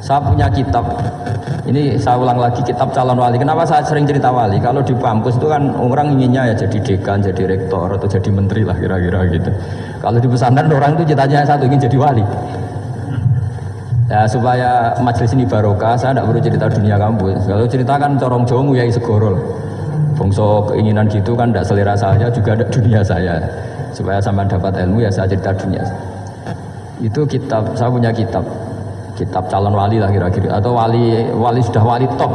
Saya punya kitab, ini saya ulang lagi, kitab calon wali. Kenapa saya sering cerita wali? Kalau di kampus itu kan orang inginnya ya jadi dekan, jadi rektor, atau jadi menteri lah kira-kira gitu. Kalau di pesantren orang itu cita-citanya satu, ingin jadi wali. Ya supaya majelis ini barokah, saya tidak perlu cerita dunia kampus. Kalau ceritakan corong jongu ya segoro. Bongso keinginan gitu kan tidak selera saya, juga ada dunia saya. Supaya sampai dapat ilmu ya saya cerita dunia. Itu kitab, saya punya kitab calon wali lah kira-kira, atau wali sudah wali top,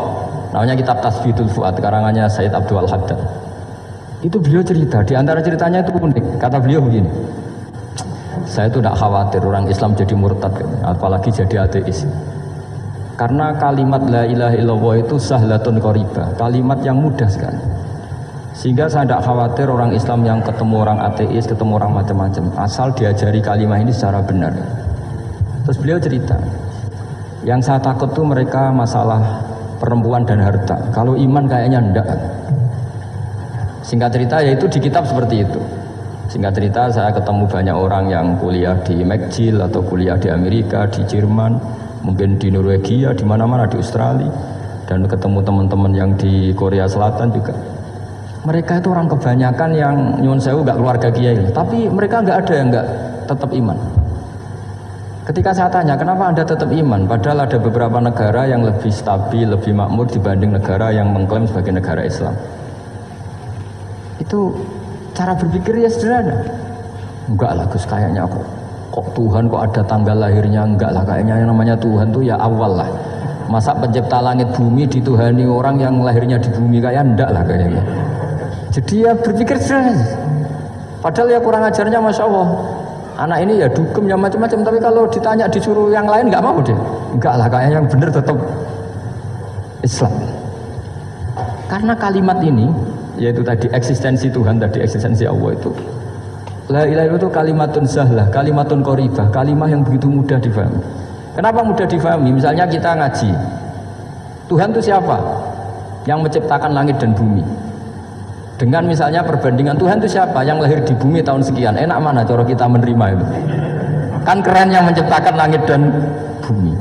namanya kitab Tasbidul Fuad, karangannya Sayyid Abdul Haddad. Itu beliau cerita, di antara ceritanya itu unik. Kata beliau begini, saya itu tidak khawatir orang Islam jadi murtad, apalagi jadi ateis, karena kalimat la ilaha illallah itu sahlatun qaribah, kalimat yang mudah sekali, sehingga saya tidak khawatir orang Islam yang ketemu orang ateis, ketemu orang macam-macam, asal diajari kalimat ini secara benar. Terus beliau cerita, yang saya takut tuh mereka masalah perempuan dan harta. Kalau iman kayaknya enggak. Singkat cerita yaitu di kitab seperti itu. Singkat cerita saya ketemu banyak orang yang kuliah di McGill atau kuliah di Amerika, di Jerman, mungkin di Norwegia, di mana-mana, di Australia, dan ketemu teman-teman yang di Korea Selatan juga. Mereka itu orang kebanyakan yang nyuwun sewu enggak keluarga kiai, tapi mereka enggak ada yang enggak tetap iman. Ketika saya tanya, kenapa Anda tetap iman? Padahal ada beberapa negara yang lebih stabil, lebih makmur dibanding negara yang mengklaim sebagai negara Islam. Itu cara berpikir ya sederhana. Enggak lah Gus, kayaknya kok Tuhan kok ada tanggal lahirnya? Enggak lah, kayaknya yang namanya Tuhan tuh ya awal lah. Masa pencipta langit bumi dituhani orang yang lahirnya di bumi, kayak enggak lah kayaknya. Jadi ya berpikir sederhana. Padahal ya kurang ajarnya Masya Allah. Anak ini ya dugem ya macam-macam, tapi kalau ditanya disuruh yang lain nggak mau deh. Enggak lah, kayak yang benar tetap Islam. Karena kalimat ini, yaitu tadi eksistensi Tuhan, tadi eksistensi Allah itu, la ilaha illallah itu kalimatun sahlah, kalimatun qoribah, kalimah yang begitu mudah difahami. Kenapa mudah difahami? Misalnya kita ngaji, Tuhan itu siapa? Yang menciptakan langit dan bumi. Dengan misalnya perbandingan Tuhan itu siapa? Yang lahir di bumi tahun sekian. Enak mana cara kita menerima itu? Kan keren yang menciptakan langit dan bumi.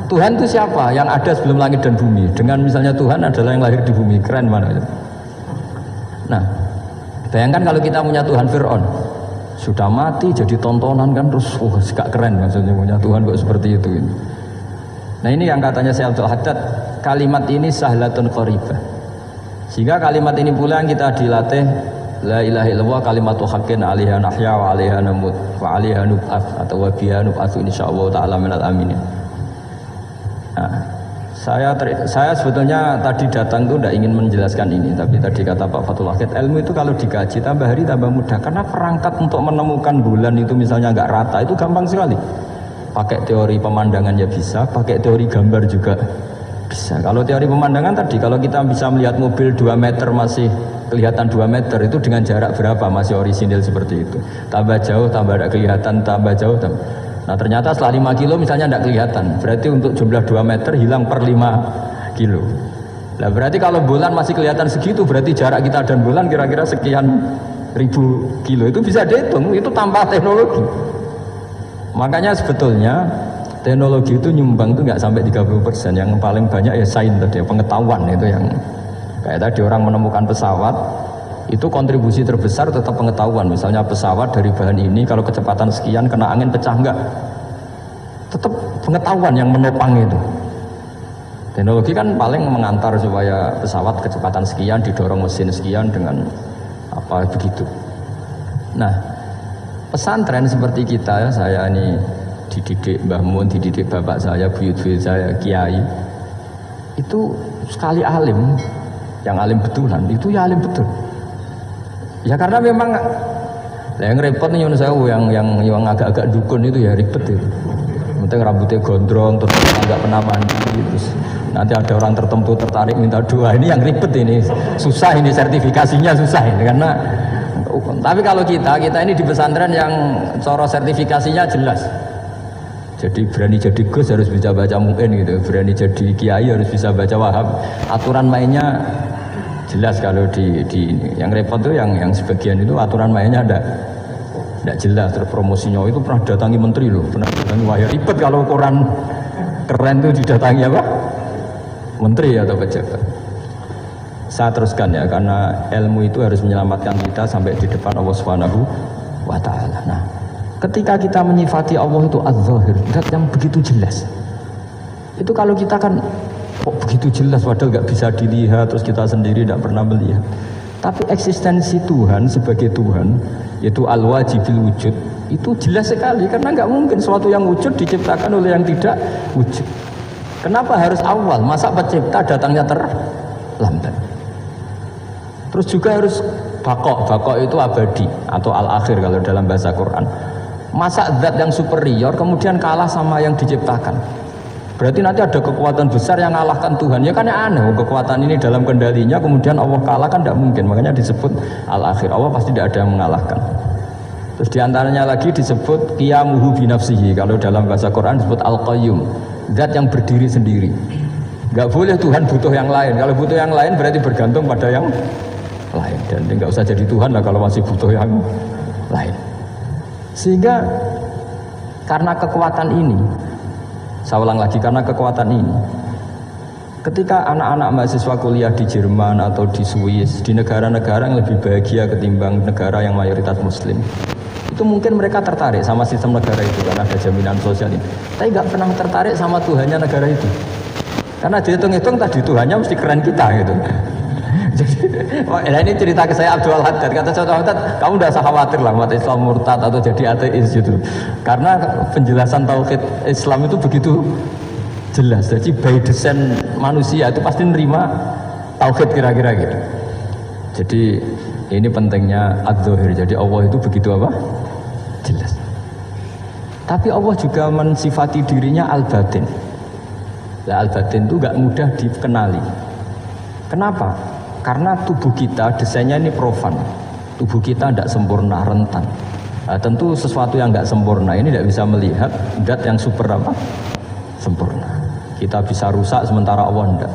Tuhan itu siapa? Yang ada sebelum langit dan bumi. Dengan misalnya Tuhan adalah yang lahir di bumi. Keren mana itu? Nah, bayangkan kalau kita punya Tuhan Fir'aun, sudah mati jadi tontonan kan, terus gak keren maksudnya punya Tuhan kok seperti itu. Nah ini yang katanya Syekh Abdul Haddad, kalimat ini sahlatun qaribah. Sehingga kalimat ini pula yang kita dilatih, la ilaha illallah kalimatu haqqin 'alaiha nahya wa 'alaiha namut wa 'alaiha nub'ats atau wa biha nub'atsu insyaallah taala minal aminin. Nah, saya sebetulnya tadi datang tuh tidak ingin menjelaskan ini, tapi tadi kata Pak Fathul Wahid, ilmu itu kalau dikaji tambah hari tambah mudah, karena perangkat untuk menemukan bulan itu misalnya nggak rata itu gampang sekali. Pakai teori pemandangan ya bisa, pakai teori gambar juga bisa. Kalau teori pemandangan tadi, kalau kita bisa melihat mobil 2 meter masih kelihatan 2 meter, itu dengan jarak berapa masih orisinil seperti itu. Tambah jauh, tambah tidak kelihatan, tambah jauh, tambah. Nah ternyata setelah 5 kilo misalnya tidak kelihatan, berarti untuk jumlah 2 meter hilang per 5 kilo. Nah berarti kalau bulan masih kelihatan segitu, berarti jarak kita dan bulan kira-kira sekian ribu kilo. Itu bisa dihitung, itu tanpa teknologi. Makanya sebetulnya teknologi itu nyumbang itu nggak sampai 30%. Yang paling banyak ya sains tadi, pengetahuan itu yang kayak tadi orang menemukan pesawat, itu kontribusi terbesar tetap pengetahuan. Misalnya pesawat dari bahan ini kalau kecepatan sekian kena angin pecah enggak, tetap pengetahuan yang menopang itu. Teknologi kan paling mengantar supaya pesawat kecepatan sekian didorong mesin sekian dengan apa begitu. Nah pesantren seperti kita, saya ini dididik Mbah Mun, dididik bapak saya, buyut-buyut saya, kiai, itu sekali alim, yang alim betulan, itu ya alim betul. Ya karena memang yang repot nih yang agak-agak dukun itu ya ribet itu. Penting rambutnya gondrong, terus nggak pernah mandi, terus nanti ada orang tertentu tertarik minta doa, ini yang ribet ini, susah ini sertifikasinya susah ini karena. Tapi kalau kita ini di pesantren yang coro sertifikasinya jelas. Jadi berani jadi Gus harus bisa baca Mu'in gitu, berani jadi Kiai harus bisa baca Wahab. Aturan mainnya jelas. Kalau di yang repot tuh yang sebagian itu aturan mainnya tidak jelas. Terus promosinya itu pernah datangi menteri loh, pernah datangi wahya, ribet kalau ukuran Keren tuh didatangi apa? Menteri atau pejabat. Saya teruskan ya, karena ilmu itu harus menyelamatkan kita sampai di depan Allah Subhanahu wa Ta'ala. Nah, ketika kita menyifati Allah itu az-zahir, zat yang begitu jelas. Itu kalau kita kan kok begitu jelas padahal nggak bisa dilihat, terus kita sendiri tidak pernah melihat. Tapi eksistensi Tuhan sebagai Tuhan, yaitu al-wajibil wujud, itu jelas sekali karena nggak mungkin suatu yang wujud diciptakan oleh yang tidak wujud. Kenapa harus awal? Masa pencipta datangnya terlambat? Terus juga harus bakok itu abadi atau al-akhir kalau dalam bahasa Quran. Masa zat yang superior kemudian kalah sama yang diciptakan? Berarti nanti ada kekuatan besar yang mengalahkan Tuhan. Ya kan aneh, kekuatan ini dalam kendalinya kemudian Allah kalah kan tidak mungkin. Makanya disebut al-akhir. Allah pasti tidak ada yang mengalahkan. Terus diantaranya lagi disebut qiyamuhu binafsihi. Kalau dalam bahasa Quran disebut al-qayyum, zat yang berdiri sendiri. Gak boleh Tuhan butuh yang lain. Kalau butuh yang lain berarti bergantung pada yang lain, dan nggak usah jadi Tuhan lah kalau masih butuh yang lain. Sehingga karena kekuatan ini, saya ulang lagi, karena kekuatan ini, ketika anak-anak mahasiswa kuliah di Jerman atau di Swiss, di negara-negara yang lebih bahagia ketimbang negara yang mayoritas Muslim, itu mungkin mereka tertarik sama sistem negara itu karena ada jaminan sosial ini. Tapi nggak pernah tertarik sama Tuhannya negara itu, karena dihitung-hitung tadi Tuhannya mesti keren kita gitu. Jadi, ini cerita ke saya Abdul Haddad. Kata saya Abdul Haddad, kamu udah usah khawatir lah umat Islam murtad atau jadi ateis gitu. Karena penjelasan tauhid Islam itu begitu jelas. Jadi by design manusia itu pasti nerima tauhid kira-kira gitu. Jadi ini pentingnya az-zahir. Jadi Allah itu begitu apa? Jelas. Tapi Allah juga mensifati dirinya al-batin. Nah, al-batin itu gak mudah dikenali. Kenapa? Karena tubuh kita desainnya ini profan, tubuh kita tidak sempurna, rentan. Nah, tentu sesuatu yang tidak sempurna ini tidak bisa melihat zat yang super apa? Sempurna. Kita bisa rusak sementara Allah tidak.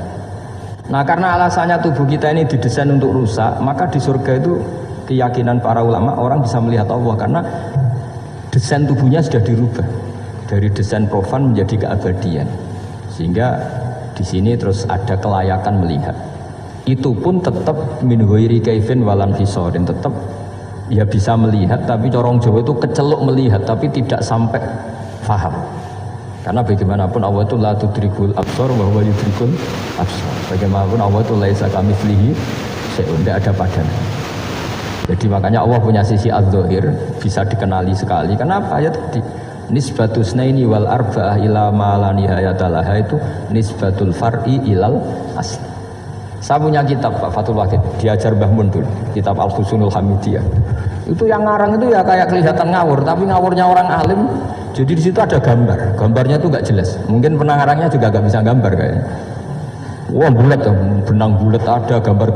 Nah, karena alasannya tubuh kita ini didesain untuk rusak, maka di surga itu keyakinan para ulama orang bisa melihat Allah karena desain tubuhnya sudah dirubah dari desain profan menjadi keabadian. Sehingga di sini terus ada kelayakan melihat. Itu pun tetap min ghairi kaifin walan hisorin, tetap ya bisa melihat, tapi corong Jawa itu keceluk melihat tapi tidak sampai faham. Karena bagaimanapun Allah itu la tudrikul absar wa huwa yudrikul absar. Bagaimanapun Allah itu laisa kamitslihi syai'un, tidak ada padanya. Jadi makanya Allah punya sisi az-zahir bisa dikenali sekali. Kenapa? Ya tadi nisbatul snaini wal arba'ah ila ma la nihayata laha, itu nisbatul far'i ilal asli. Saya punya kitab Pak Fathul Wahid, diajar Mbah Mun dulu, kitab Al-Husunul Hamidiyah. Itu yang ngarang itu ya kayak kelihatan ngawur, tapi ngawurnya orang alim. Jadi di situ ada gambar, gambarnya itu nggak jelas. Mungkin pengarangnya juga nggak bisa gambar kayaknya. Wah bulat, benang bulat ada gambar.